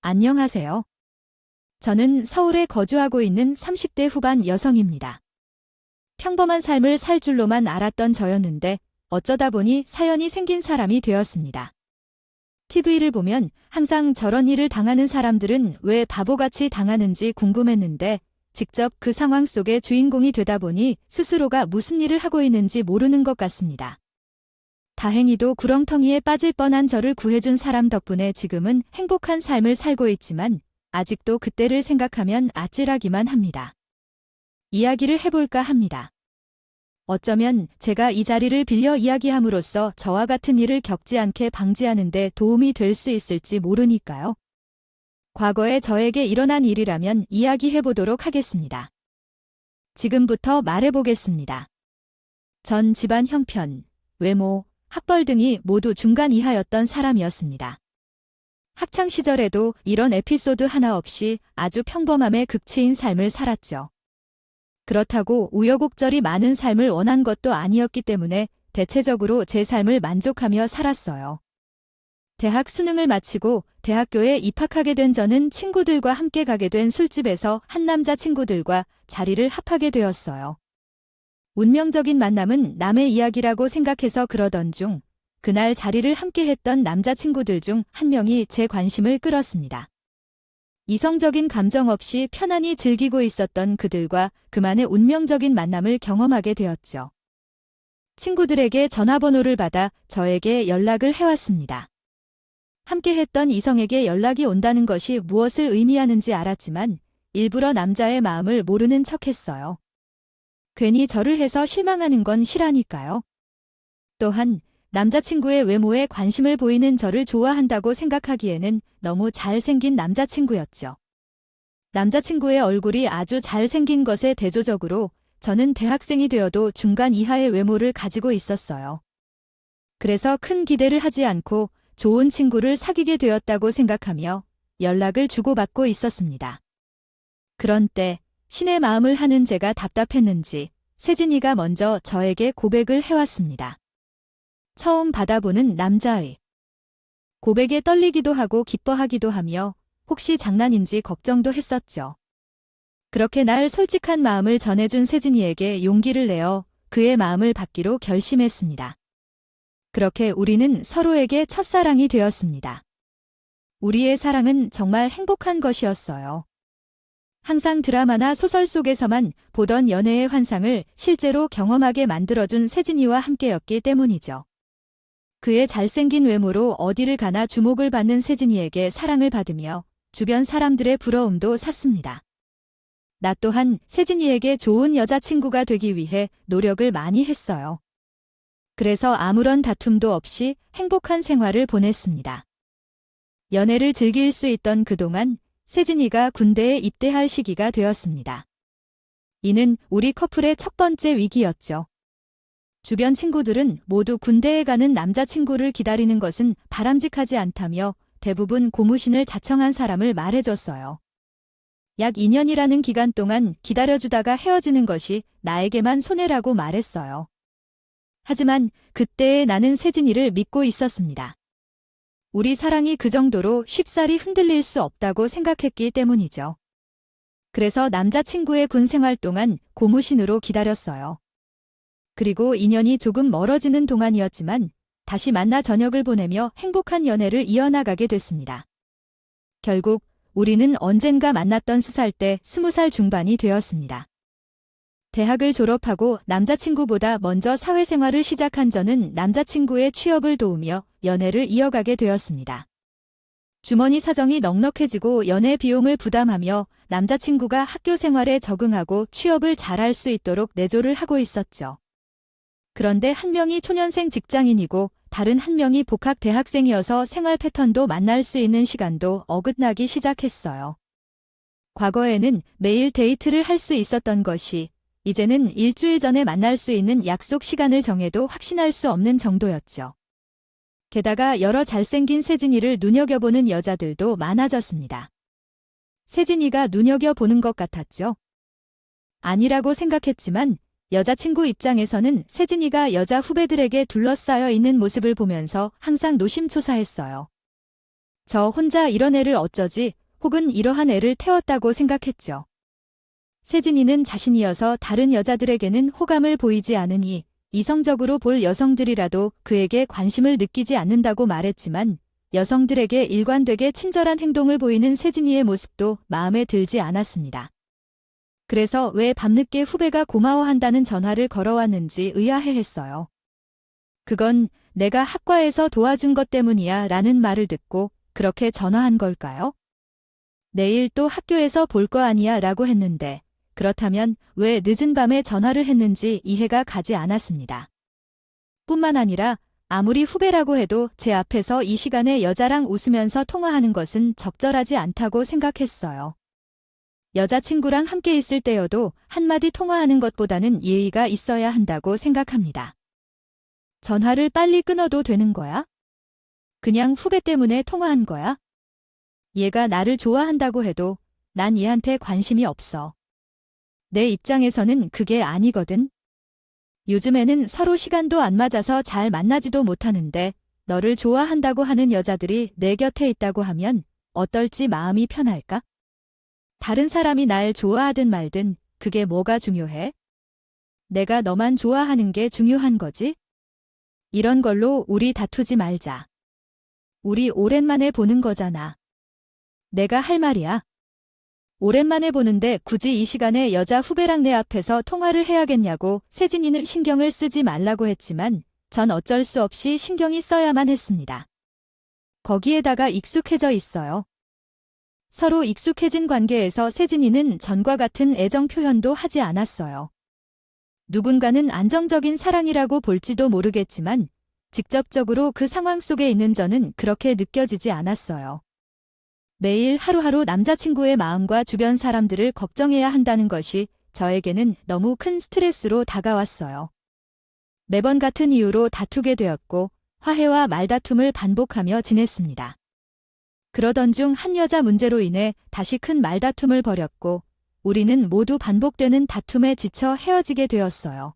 안녕하세요. 저는 서울에 거주하고 있는 30대 후반 여성입니다. 평범한 삶을 살 줄로만 알았던 저였는데 어쩌다 보니 사연이 생긴 사람이 되었습니다. TV를 보면 항상 저런 일을 당하는 사람들은 왜 바보같이 당하는지 궁금했는데 직접 그 상황 속의 주인공이 되다 보니 스스로가 무슨 일을 하고 있는지 모르는 것 같습니다. 다행히도 구렁텅이에 빠질 뻔한 저를 구해준 사람 덕분에 지금은 행복한 삶을 살고 있지만 아직도 그때를 생각하면 아찔하기만 합니다. 이야기를 해볼까 합니다. 어쩌면 제가 이 자리를 빌려 이야기함으로써 저와 같은 일을 겪지 않게 방지하는 데 도움이 될 수 있을지 모르니까요. 과거에 저에게 일어난 일이라면 이야기해보도록 하겠습니다. 지금부터 말해보겠습니다. 전 집안 형편, 외모, 학벌 등이 모두 중간 이하였던 사람이었습니다. 학창 시절에도 이런 에피소드 하나 없이 아주 평범함의 극치인 삶을 살았죠. 그렇다고 우여곡절이 많은 삶을 원한 것도 아니었기 때문에 대체적으로 제 삶을 만족하며 살았어요. 대학 수능을 마치고 대학교에 입학하게 된 저는 친구들과 함께 가게 된 술집에서 한 남자 친구들과 자리를 합하게 되었어요. 운명적인 만남은 남의 이야기라고 생각해서 그러던 중 그날 자리를 함께 했던 남자친구들 중 한 명이 제 관심을 끌었습니다. 이성적인 감정 없이 편안히 즐기고 있었던 그들과 그만의 운명적인 만남을 경험하게 되었죠. 친구들에게 전화번호를 받아 저에게 연락을 해왔습니다. 함께 했던 이성에게 연락이 온다는 것이 무엇을 의미하는지 알았지만 일부러 남자의 마음을 모르는 척했어요. 괜히 저를 해서 실망하는 건 싫으니까요. 또한 남자친구의 외모에 관심을 보이는 저를 좋아한다고 생각하기에는 너무 잘생긴 남자친구였죠. 남자친구의 얼굴이 아주 잘생긴 것에 대조적으로 저는 대학생이 되어도 중간 이하의 외모를 가지고 있었어요. 그래서 큰 기대를 하지 않고 좋은 친구를 사귀게 되었다고 생각하며 연락을 주고받고 있었습니다. 그런 때 신의 마음을 하는 제가 답답했는지 세진이가 먼저 저에게 고백을 해왔습니다. 처음 받아보는 남자의 고백에 떨리기도 하고 기뻐하기도 하며 혹시 장난인지 걱정도 했었죠. 그렇게 날 솔직한 마음을 전해준 세진이에게 용기를 내어 그의 마음을 받기로 결심했습니다. 그렇게 우리는 서로에게 첫사랑이 되었습니다. 우리의 사랑은 정말 행복한 것이었어요. 항상 드라마나 소설 속에서만 보던 연애의 환상을 실제로 경험하게 만들어준 세진이와 함께였기 때문이죠. 그의 잘생긴 외모로 어디를 가나 주목을 받는 세진이에게 사랑을 받으며 주변 사람들의 부러움도 샀습니다. 나 또한 세진이에게 좋은 여자친구가 되기 위해 노력을 많이 했어요. 그래서 아무런 다툼도 없이 행복한 생활을 보냈습니다. 연애를 즐길 수 있던 그동안 세진이가 군대에 입대할 시기가 되었습니다. 이는 우리 커플의 첫 번째 위기였죠. 주변 친구들은 모두 군대에 가는 남자친구를 기다리는 것은 바람직하지 않다며 대부분 고무신을 자청한 사람을 말해줬어요. 약 2년이라는 기간 동안 기다려주다가 헤어지는 것이 나에게만 손해라고 말했어요. 하지만 그때의 나는 세진이를 믿고 있었습니다. 우리 사랑이 그 정도로 쉽사리 흔들릴 수 없다고 생각했기 때문이죠. 그래서 남자친구의 군 생활 동안 고무신으로 기다렸어요. 그리고 인연이 조금 멀어지는 동안이었지만 다시 만나 저녁을 보내며 행복한 연애를 이어나가게 됐습니다. 결국 우리는 언젠가 만났던 20살 때 20살 중반이 되었습니다. 대학을 졸업하고 남자친구보다 먼저 사회생활을 시작한 저는 남자친구의 취업을 도우며 연애를 이어가게 되었습니다. 주머니 사정이 넉넉해지고 연애 비용을 부담하며 남자친구가 학교 생활에 적응하고 취업을 잘할 수 있도록 내조를 하고 있었죠. 그런데 한 명이 초년생 직장인이고 다른 한 명이 복학 대학생이어서 생활 패턴도 만날 수 있는 시간도 어긋나기 시작했어요. 과거에는 매일 데이트를 할 수 있었던 것이 이제는 일주일 전에 만날 수 있는 약속 시간을 정해도 확신할 수 없는 정도였죠. 게다가 여러 잘생긴 세진이를 눈여겨보는 여자들도 많아졌습니다. 세진이가 눈여겨보는 것 같았죠. 아니라고 생각했지만 여자친구 입장에서는 세진이가 여자 후배들에게 둘러싸여 있는 모습을 보면서 항상 노심초사했어요. 저 혼자 이런 애를 어쩌지, 혹은 이러한 애를 태웠다고 생각했죠. 세진이는 자신이어서 다른 여자들에게는 호감을 보이지 않으니 이성적으로 볼 여성들이라도 그에게 관심을 느끼지 않는다고 말했지만 여성들에게 일관되게 친절한 행동을 보이는 세진이의 모습도 마음에 들지 않았습니다. 그래서 왜 밤늦게 후배가 고마워한다는 전화를 걸어왔는지 의아해했어요. 그건 내가 학과에서 도와준 것 때문이야 라는 말을 듣고 그렇게 전화한 걸까요? 내일 또 학교에서 볼 거 아니야 라고 했는데 그렇다면 왜 늦은 밤에 전화를 했는지 이해가 가지 않았습니다. 뿐만 아니라 아무리 후배라고 해도 제 앞에서 이 시간에 여자랑 웃으면서 통화하는 것은 적절하지 않다고 생각했어요. 여자친구랑 함께 있을 때여도 한마디 통화하는 것보다는 예의가 있어야 한다고 생각합니다. 전화를 빨리 끊어도 되는 거야? 그냥 후배 때문에 통화한 거야? 얘가 나를 좋아한다고 해도 난 얘한테 관심이 없어. 내 입장에서는 그게 아니거든. 요즘에는 서로 시간도 안 맞아서 잘 만나지도 못하는데 너를 좋아한다고 하는 여자들이 내 곁에 있다고 하면 어떨지 마음이 편할까? 다른 사람이 날 좋아하든 말든 그게 뭐가 중요해? 내가 너만 좋아하는 게 중요한 거지? 이런 걸로 우리 다투지 말자. 우리 오랜만에 보는 거잖아. 내가 할 말이야. 오랜만에 보는데 굳이 이 시간에 여자 후배랑 내 앞에서 통화를 해야겠냐고 세진이는 신경을 쓰지 말라고 했지만 전 어쩔 수 없이 신경이 써야만 했습니다. 거기에다가 익숙해져 있어요. 서로 익숙해진 관계에서 세진이는 전과 같은 애정 표현도 하지 않았어요. 누군가는 안정적인 사랑이라고 볼지도 모르겠지만 직접적으로 그 상황 속에 있는 저는 그렇게 느껴지지 않았어요. 매일 하루하루 남자친구의 마음과 주변 사람들을 걱정해야 한다는 것이 저에게는 너무 큰 스트레스로 다가왔어요. 매번 같은 이유로 다투게 되었고 화해와 말다툼을 반복하며 지냈습니다. 그러던 중 한 여자 문제로 인해 다시 큰 말다툼을 벌였고 우리는 모두 반복되는 다툼에 지쳐 헤어지게 되었어요.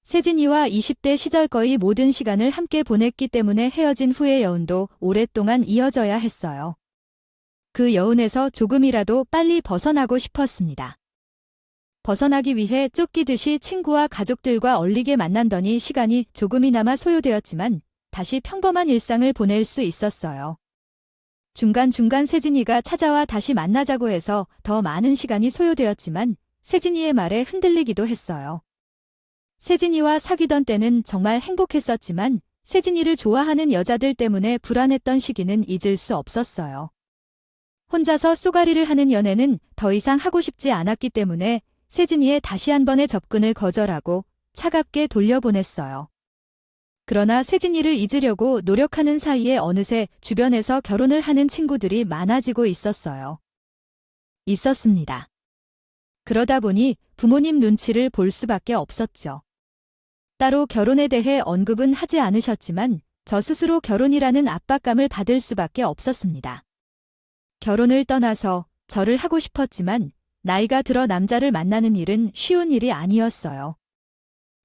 세진이와 20대 시절 거의 모든 시간을 함께 보냈기 때문에 헤어진 후의 여운도 오랫동안 이어져야 했어요. 그 여운에서 조금이라도 빨리 벗어나고 싶었습니다. 벗어나기 위해 쫓기듯이 친구와 가족들과 얼리게 만난더니 시간이 조금이나마 소요되었지만 다시 평범한 일상을 보낼 수 있었어요. 중간중간 세진이가 찾아와 다시 만나자고 해서 더 많은 시간이 소요되었지만 세진이의 말에 흔들리기도 했어요. 세진이와 사귀던 때는 정말 행복했었지만 세진이를 좋아하는 여자들 때문에 불안했던 시기는 잊을 수 없었어요. 혼자서 쏘가리를 하는 연애는 더 이상 하고 싶지 않았기 때문에 세진이의 다시 한 번의 접근을 거절하고 차갑게 돌려보냈어요. 그러나 세진이를 잊으려고 노력하는 사이에 어느새 주변에서 결혼을 하는 친구들이 많아지고 있었습니다. 그러다 보니 부모님 눈치를 볼 수밖에 없었죠. 따로 결혼에 대해 언급은 하지 않으셨지만 저 스스로 결혼이라는 압박감을 받을 수밖에 없었습니다. 결혼을 떠나서 절을 하고 싶었지만 나이가 들어 남자를 만나는 일은 쉬운 일이 아니었어요.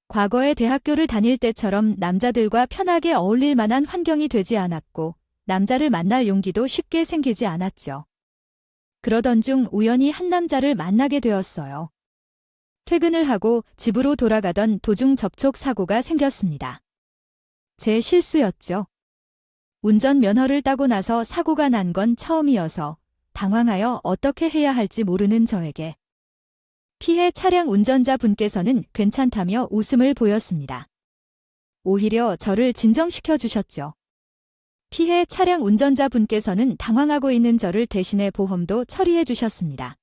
과거에 대학교를 다닐 때처럼 남자들과 편하게 어울릴 만한 환경이 되지 않았고 남자를 만날 용기도 쉽게 생기지 않았죠. 그러던 중 우연히 한 남자를 만나게 되었어요. 퇴근을 하고 집으로 돌아가던 도중 접촉 사고가 생겼습니다. 제 실수였죠. 운전면허를 따고 나서 사고가 난 건 처음이어서 당황하여 어떻게 해야 할지 모르는 저에게 피해 차량 운전자분께서는 괜찮다며 웃음을 보였습니다. 오히려 저를 진정시켜 주셨죠. 피해 차량 운전자분께서는 당황하고 있는 저를 대신해 보험도 처리해 주셨습니다.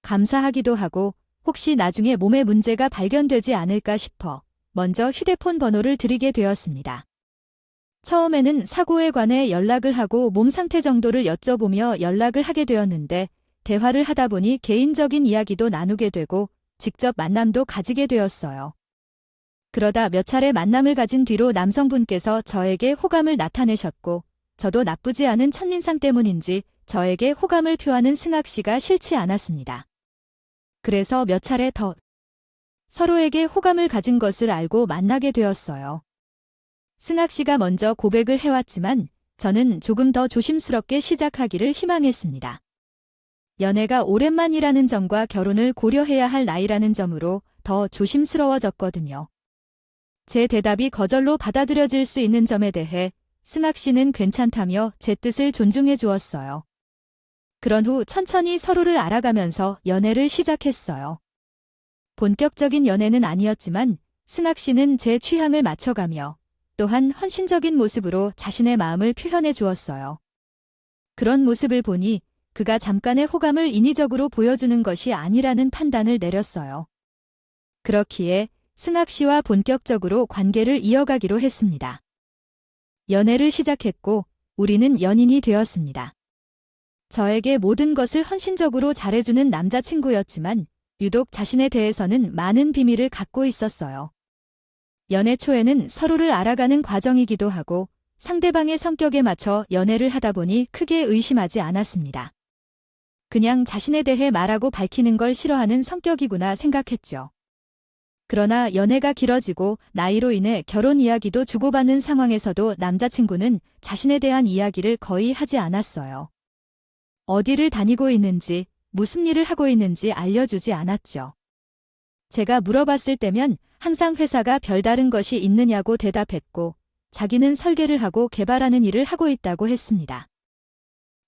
감사하기도 하고 혹시 나중에 몸에 문제가 발견되지 않을까 싶어 먼저 휴대폰 번호를 드리게 되었습니다. 처음에는 사고에 관해 연락을 하고 몸 상태 정도를 여쭤보며 연락을 하게 되었는데 대화를 하다 보니 개인적인 이야기도 나누게 되고 직접 만남도 가지게 되었어요. 그러다 몇 차례 만남을 가진 뒤로 남성분께서 저에게 호감을 나타내셨고 저도 나쁘지 않은 첫인상 때문인지 저에게 호감을 표하는 승학 씨가 싫지 않았습니다. 그래서 몇 차례 더 서로에게 호감을 가진 것을 알고 만나게 되었어요. 승학 씨가 먼저 고백을 해왔지만 저는 조금 더 조심스럽게 시작하기를 희망했습니다. 연애가 오랜만이라는 점과 결혼을 고려해야 할 나이라는 점으로 더 조심스러워졌거든요. 제 대답이 거절로 받아들여질 수 있는 점에 대해 승학 씨는 괜찮다며 제 뜻을 존중해 주었어요. 그런 후 천천히 서로를 알아가면서 연애를 시작했어요. 본격적인 연애는 아니었지만 승학 씨는 제 취향을 맞춰가며 또한 헌신적인 모습으로 자신의 마음을 표현해 주었어요. 그런 모습을 보니 그가 잠깐의 호감을 인위적으로 보여주는 것이 아니라는 판단을 내렸어요. 그렇기에 승학 씨와 본격적으로 관계를 이어가기로 했습니다. 연애를 시작했고 우리는 연인이 되었습니다. 저에게 모든 것을 헌신적으로 잘해주는 남자친구였지만 유독 자신에 대해서는 많은 비밀을 갖고 있었어요. 연애 초에는 서로를 알아가는 과정이기도 하고 상대방의 성격에 맞춰 연애를 하다 보니 크게 의심하지 않았습니다. 그냥 자신에 대해 말하고 밝히는 걸 싫어하는 성격이구나 생각했죠. 그러나 연애가 길어지고 나이로 인해 결혼 이야기도 주고받는 상황에서도 남자친구는 자신에 대한 이야기를 거의 하지 않았어요. 어디를 다니고 있는지, 무슨 일을 하고 있는지 알려주지 않았죠. 제가 물어봤을 때면 항상 회사가 별다른 것이 있느냐고 대답했고 자기는 설계를 하고 개발하는 일을 하고 있다고 했습니다.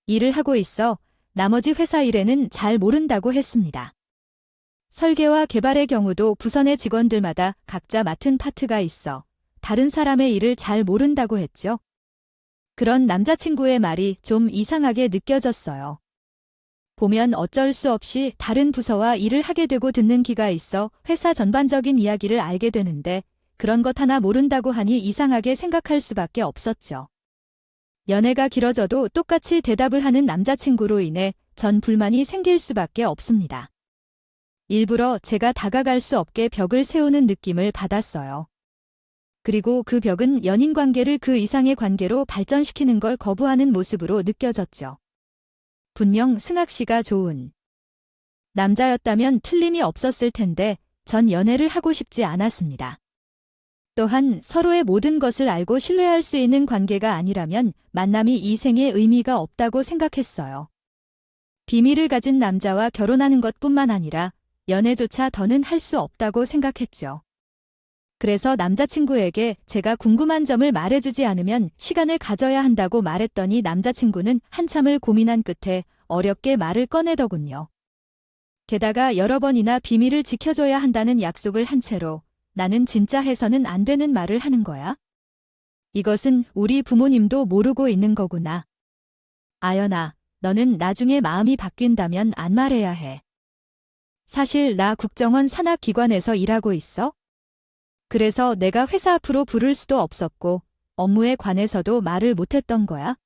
일을 하고 있어 나머지 회사 일에는 잘 모른다고 했습니다. 설계와 개발의 경우도 부서의 직원들마다 각자 맡은 파트가 있어 다른 사람의 일을 잘 모른다고 했죠. 그런 남자친구의 말이 좀 이상하게 느껴졌어요. 보면 어쩔 수 없이 다른 부서와 일을 하게 되고 듣는 기가 있어 회사 전반적인 이야기를 알게 되는데 그런 것 하나 모른다고 하니 이상하게 생각할 수밖에 없었죠. 연애가 길어져도 똑같이 대답을 하는 남자친구로 인해 전 불만이 생길 수밖에 없습니다. 일부러 제가 다가갈 수 없게 벽을 세우는 느낌을 받았어요. 그리고 그 벽은 연인 관계를 그 이상의 관계로 발전시키는 걸 거부하는 모습으로 느껴졌죠. 분명 승학 씨가 좋은 남자였다면 틀림이 없었을 텐데 전 연애를 하고 싶지 않았습니다. 또한 서로의 모든 것을 알고 신뢰할 수 있는 관계가 아니라면 만남이 이 생에 의미가 없다고 생각했어요. 비밀을 가진 남자와 결혼하는 것뿐만 아니라 연애조차 더는 할 수 없다고 생각했죠. 그래서 남자친구에게 제가 궁금한 점을 말해주지 않으면 시간을 가져야 한다고 말했더니 남자친구는 한참을 고민한 끝에 어렵게 말을 꺼내더군요. 게다가 여러 번이나 비밀을 지켜줘야 한다는 약속을 한 채로 나는 진짜 해서는 안 되는 말을 하는 거야? 이것은 우리 부모님도 모르고 있는 거구나. 아연아, 너는 나중에 마음이 바뀐다면 안 말해야 해. 사실 나 국정원 산하기관에서 일하고 있어? 그래서 내가 회사 앞으로 부를 수도 없었고 업무에 관해서도 말을 못했던 거야.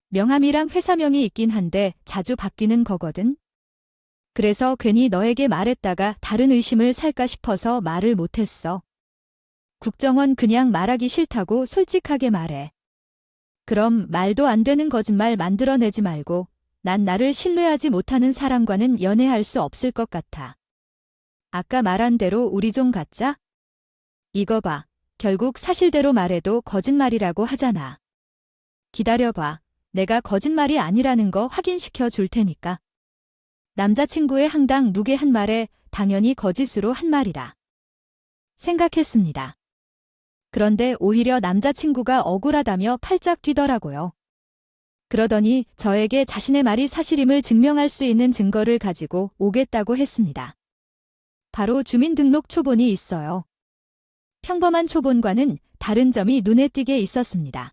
명함이랑 회사명이 있긴 한데 자주 바뀌는 거거든. 그래서 괜히 너에게 말했다가 다른 의심을 살까 싶어서 말을 못했어. 국정원 그냥 말하기 싫다고 솔직하게 말해. 그럼 말도 안 되는 거짓말 만들어내지 말고 난 나를 신뢰하지 못하는 사람과는 연애할 수 없을 것 같아. 아까 말한 대로 우리 좀 갖자? 이거 봐. 결국 사실대로 말해도 거짓말이라고 하잖아. 기다려봐. 내가 거짓말이 아니라는 거 확인시켜 줄 테니까. 남자친구의 항당 무게한 말에 당연히 거짓으로 한 말이라 생각했습니다. 그런데 오히려 남자친구가 억울하다며 팔짝 뛰더라고요. 그러더니 저에게 자신의 말이 사실임을 증명할 수 있는 증거를 가지고 오겠다고 했습니다. 바로 주민등록 초본이 있어요. 평범한 초본과는 다른 점이 눈에 띄게 있었습니다.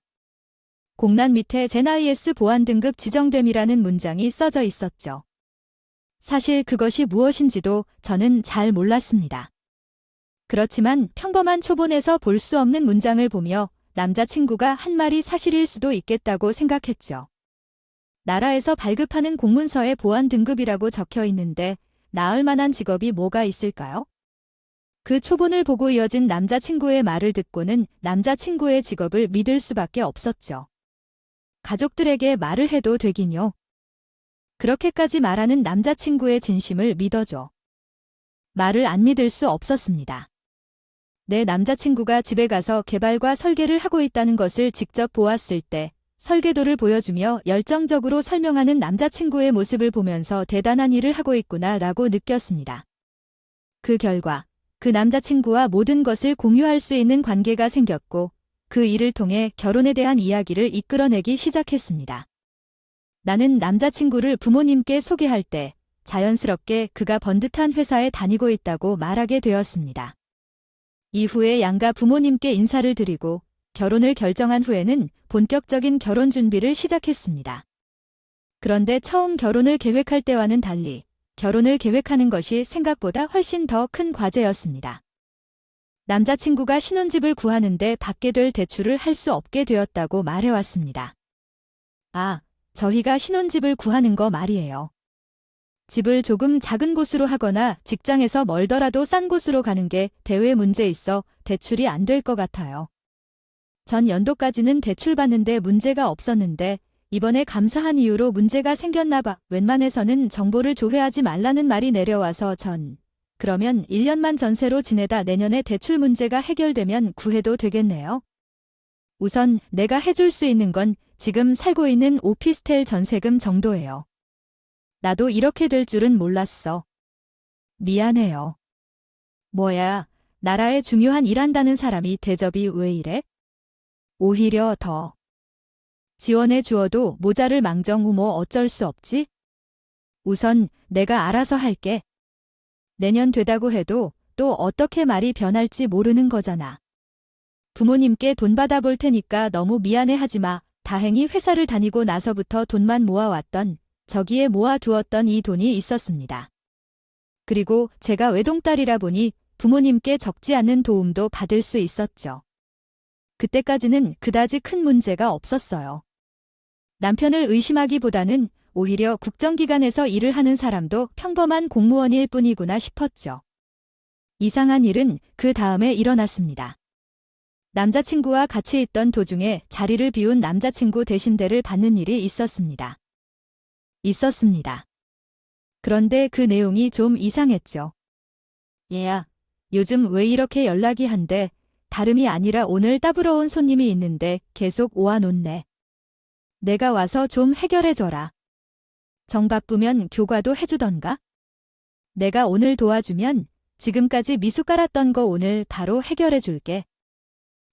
공란 밑에 NIS 보안 등급 지정됨이라는 문장이 써져 있었죠. 사실 그것이 무엇인지도 저는 잘 몰랐습니다. 그렇지만 평범한 초본에서 볼 수 없는 문장을 보며 남자친구가 한 말이 사실일 수도 있겠다고 생각했죠. 나라에서 발급하는 공문서에 보안 등급이라고 적혀 있는데 나을 만한 직업이 뭐가 있을까요? 그 초본을 보고 이어진 남자친구의 말을 듣고는 남자친구의 직업을 믿을 수밖에 없었죠. 가족들에게 말을 해도 되긴요. 그렇게까지 말하는 남자친구의 진심을 믿어줘. 말을 안 믿을 수 없었습니다. 내 남자친구가 집에 가서 개발과 설계를 하고 있다는 것을 직접 보았을 때 설계도를 보여주며 열정적으로 설명하는 남자친구의 모습을 보면서 대단한 일을 하고 있구나 라고 느꼈습니다. 그 결과 그 남자친구와 모든 것을 공유할 수 있는 관계가 생겼고 그 일을 통해 결혼에 대한 이야기를 이끌어내기 시작했습니다. 나는 남자친구를 부모님께 소개할 때 자연스럽게 그가 번듯한 회사에 다니고 있다고 말하게 되었습니다. 이후에 양가 부모님께 인사를 드리고 결혼을 결정한 후에는 본격적인 결혼 준비를 시작했습니다. 그런데 처음 결혼을 계획할 때와는 달리 결혼을 계획하는 것이 생각보다 훨씬 더 큰 과제였습니다. 남자친구가 신혼집을 구하는데 받게 될 대출을 할 수 없게 되었다고 말해왔습니다. 아, 저희가 신혼집을 구하는 거 말이에요. 집을 조금 작은 곳으로 하거나 직장에서 멀더라도 싼 곳으로 가는 게 대외 문제 있어 대출이 안 될 것 같아요. 전 연도까지는 대출 받는데 문제가 없었는데 이번에 감사한 이유로 문제가 생겼나 봐. 웬만해서는 정보를 조회하지 말라는 말이 내려와서 그러면 1년만 전세로 지내다 내년에 대출 문제가 해결되면 구해도 되겠네요. 우선 내가 해줄 수 있는 건 지금 살고 있는 오피스텔 전세금 정도예요. 나도 이렇게 될 줄은 몰랐어. 미안해요. 뭐야, 나라에 중요한 일한다는 사람이 대접이 왜 이래? 오히려 더. 지원해 주어도 모자를 망정 후 뭐 어쩔 수 없지? 우선 내가 알아서 할게. 내년 되다고 해도 또 어떻게 말이 변할지 모르는 거잖아. 부모님께 돈 받아볼 테니까 너무 미안해하지 마. 다행히 회사를 다니고 나서부터 돈만 모아왔던 저기에 모아두었던 이 돈이 있었습니다. 그리고 제가 외동딸이라 보니 부모님께 적지 않은 도움도 받을 수 있었죠. 그때까지는 그다지 큰 문제가 없었어요. 남편을 의심하기보다는 오히려 국정기관에서 일을 하는 사람도 평범한 공무원일 뿐이구나 싶었죠. 이상한 일은 그 다음에 일어났습니다. 남자친구와 같이 있던 도중에 자리를 비운 남자친구 대신대를 받는 일이 있었습니다. 그런데 그 내용이 좀 이상했죠. 얘야, 요즘 왜 이렇게 연락이 한대? 다름이 아니라 오늘 따브러 온 손님이 있는데 계속 오아놓네. 내가 와서 좀 해결해줘라. 정 바쁘면 교과도 해주던가? 내가 오늘 도와주면 지금까지 미수 깔았던 거 오늘 바로 해결해줄게.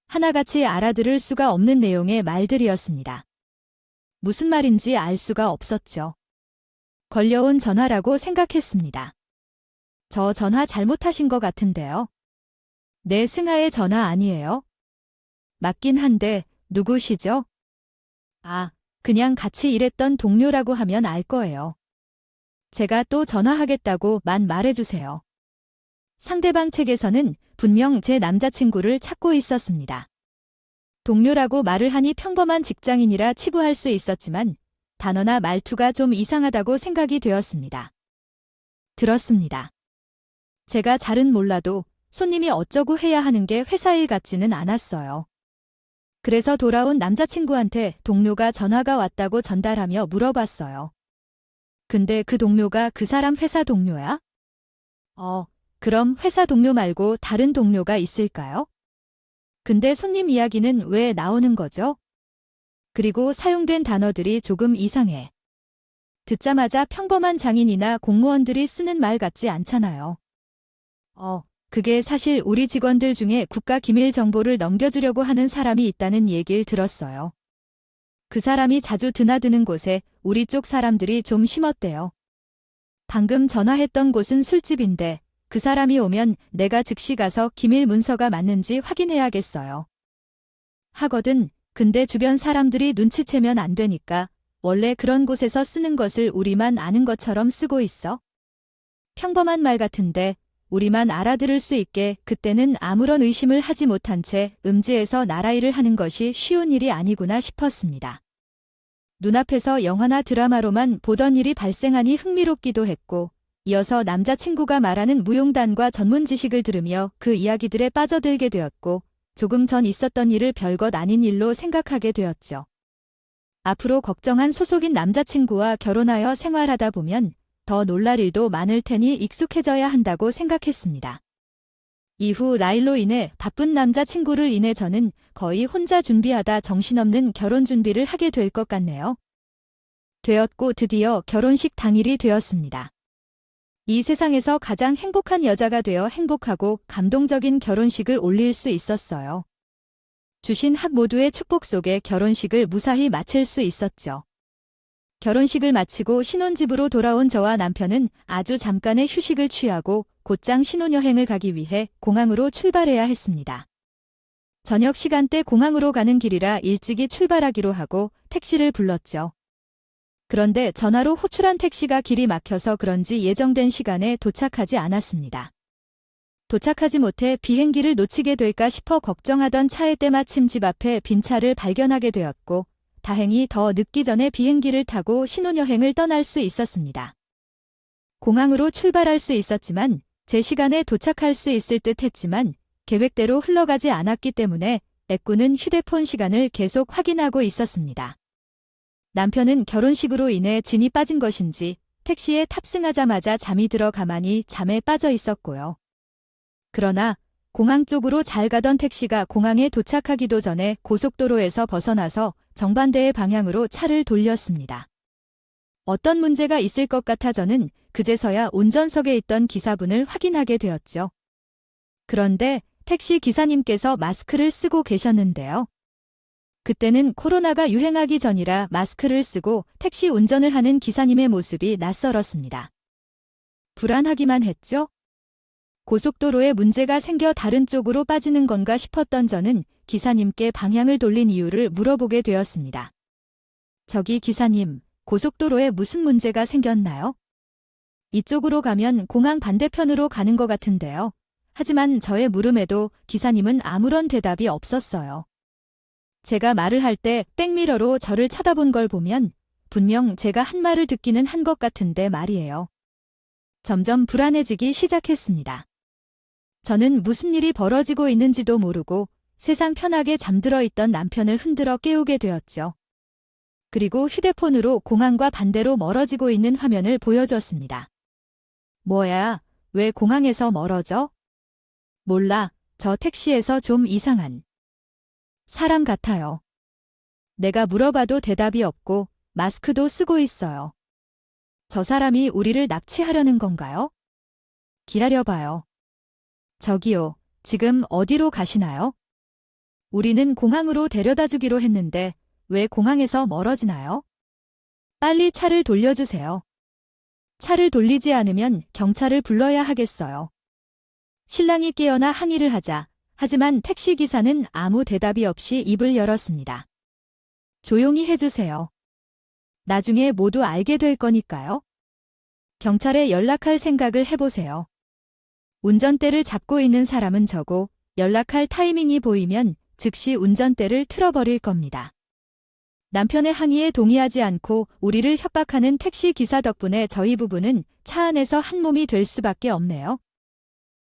하나같이 알아들을 수가 없는 내용의 말들이었습니다. 무슨 말인지 알 수가 없었죠. 걸려온 전화라고 생각했습니다. 저 전화 잘못하신 것 같은데요. 내 승하의 전화 아니에요? 맞긴 한데 누구시죠? 아, 그냥 같이 일했던 동료라고 하면 알 거예요. 제가 또 전화하겠다고 말해주세요. 상대방 측에서는 분명 제 남자친구를 찾고 있었습니다. 동료라고 말을 하니 평범한 직장인이라 치부할 수 있었지만 단어나 말투가 좀 이상하다고 생각이 되었습니다. 들었습니다. 제가 잘은 몰라도 손님이 어쩌고 해야 하는 게 회사 일 같지는 않았어요. 그래서 돌아온 남자친구한테 동료가 전화가 왔다고 전달하며 물어봤어요. 근데 그 동료가 그 사람 회사 동료야? 그럼 회사 동료 말고 다른 동료가 있을까요? 근데 손님 이야기는 왜 나오는 거죠? 그리고 사용된 단어들이 조금 이상해. 듣자마자 평범한 장인이나 공무원들이 쓰는 말 같지 않잖아요. 그게 사실 우리 직원들 중에 국가 기밀 정보를 넘겨주려고 하는 사람이 있다는 얘기를 들었어요. 그 사람이 자주 드나드는 곳에 우리 쪽 사람들이 좀 심었대요. 방금 전화했던 곳은 술집인데 그 사람이 오면 내가 즉시 가서 기밀 문서가 맞는지 확인해야겠어요. 하거든. 근데 주변 사람들이 눈치채면 안 되니까 원래 그런 곳에서 쓰는 것을 우리만 아는 것처럼 쓰고 있어. 평범한 말 같은데 우리만 알아들을 수 있게 그때는 아무런 의심을 하지 못한 채 음지에서 나라 일을 하는 것이 쉬운 일이 아니구나 싶었습니다. 눈앞에서 영화나 드라마로만 보던 일이 발생하니 흥미롭기도 했고 이어서 남자친구가 말하는 무용단과 전문 지식을 들으며 그 이야기들에 빠져들게 되었고 조금 전 있었던 일을 별것 아닌 일로 생각하게 되었죠. 앞으로 걱정한 소속인 남자친구와 결혼하여 생활하다 보면 더 놀랄 일도 많을 테니 익숙해져야 한다고 생각했습니다. 이후 라일로 인해 바쁜 남자친구를 인해 저는 거의 혼자 준비하다 정신없는 결혼 준비를 하게 될 것 같네요. 되었고 드디어 결혼식 당일이 되었습니다. 이 세상에서 가장 행복한 여자가 되어 행복하고 감동적인 결혼식을 올릴 수 있었어요. 주신 학 모두의 축복 속에 결혼식을 무사히 마칠 수 있었죠. 결혼식을 마치고 신혼집으로 돌아온 저와 남편은 아주 잠깐의 휴식을 취하고 곧장 신혼여행을 가기 위해 공항으로 출발해야 했습니다. 저녁 시간대 공항으로 가는 길이라 일찍이 출발하기로 하고 택시를 불렀죠. 그런데 전화로 호출한 택시가 길이 막혀서 그런지 예정된 시간에 도착하지 않았습니다. 도착하지 못해 비행기를 놓치게 될까 싶어 걱정하던 차에 때마침 집 앞에 빈 차를 발견하게 되었고 다행히 더 늦기 전에 비행기를 타고 신혼여행을 떠날 수 있었습니다. 공항으로 출발할 수 있었지만 제 시간에 도착할 수 있을 듯 했지만 계획대로 흘러가지 않았기 때문에 애꾸는 휴대폰 시간을 계속 확인하고 있었습니다. 남편은 결혼식으로 인해 진이 빠진 것인지 택시에 탑승하자마자 잠이 들어 가만히 잠에 빠져 있었고요. 그러나 공항 쪽으로 잘 가던 택시가 공항에 도착하기도 전에 고속도로에서 벗어나서 정반대의 방향으로 차를 돌렸습니다. 어떤 문제가 있을 것 같아 저는 그제서야 운전석에 있던 기사분을 확인하게 되었죠. 그런데 택시 기사님께서 마스크를 쓰고 계셨는데요. 그때는 코로나가 유행하기 전이라 마스크를 쓰고 택시 운전을 하는 기사님의 모습이 낯설었습니다. 불안하기만 했죠? 고속도로에 문제가 생겨 다른 쪽으로 빠지는 건가 싶었던 저는 기사님께 방향을 돌린 이유를 물어보게 되었습니다. 저기 기사님, 고속도로에 무슨 문제가 생겼나요? 이쪽으로 가면 공항 반대편으로 가는 것 같은데요. 하지만 저의 물음에도 기사님은 아무런 대답이 없었어요. 제가 말을 할 때 백미러로 저를 쳐다본 걸 보면 분명 제가 한 말을 듣기는 한 것 같은데 말이에요. 점점 불안해지기 시작했습니다. 저는 무슨 일이 벌어지고 있는지도 모르고 세상 편하게 잠들어 있던 남편을 흔들어 깨우게 되었죠. 그리고 휴대폰으로 공항과 반대로 멀어지고 있는 화면을 보여줬습니다. 뭐야, 왜 공항에서 멀어져? 몰라, 저 택시에서 좀 이상한 사람 같아요. 내가 물어봐도 대답이 없고 마스크도 쓰고 있어요. 저 사람이 우리를 납치하려는 건가요? 기다려봐요. 저기요, 지금 어디로 가시나요? 우리는 공항으로 데려다 주기로 했는데 왜 공항에서 멀어지나요? 빨리 차를 돌려주세요. 차를 돌리지 않으면 경찰을 불러야 하겠어요. 신랑이 깨어나 항의를 하자 하지만 택시기사는 아무 대답이 없이 입을 열었습니다. 조용히 해주세요. 나중에 모두 알게 될 거니까요. 경찰에 연락할 생각을 해보세요. 운전대를 잡고 있는 사람은 저고 연락할 타이밍이 보이면 즉시 운전대를 틀어버릴 겁니다. 남편의 항의에 동의하지 않고 우리를 협박하는 택시기사 덕분에 저희 부부는 차 안에서 한 몸이 될 수밖에 없네요.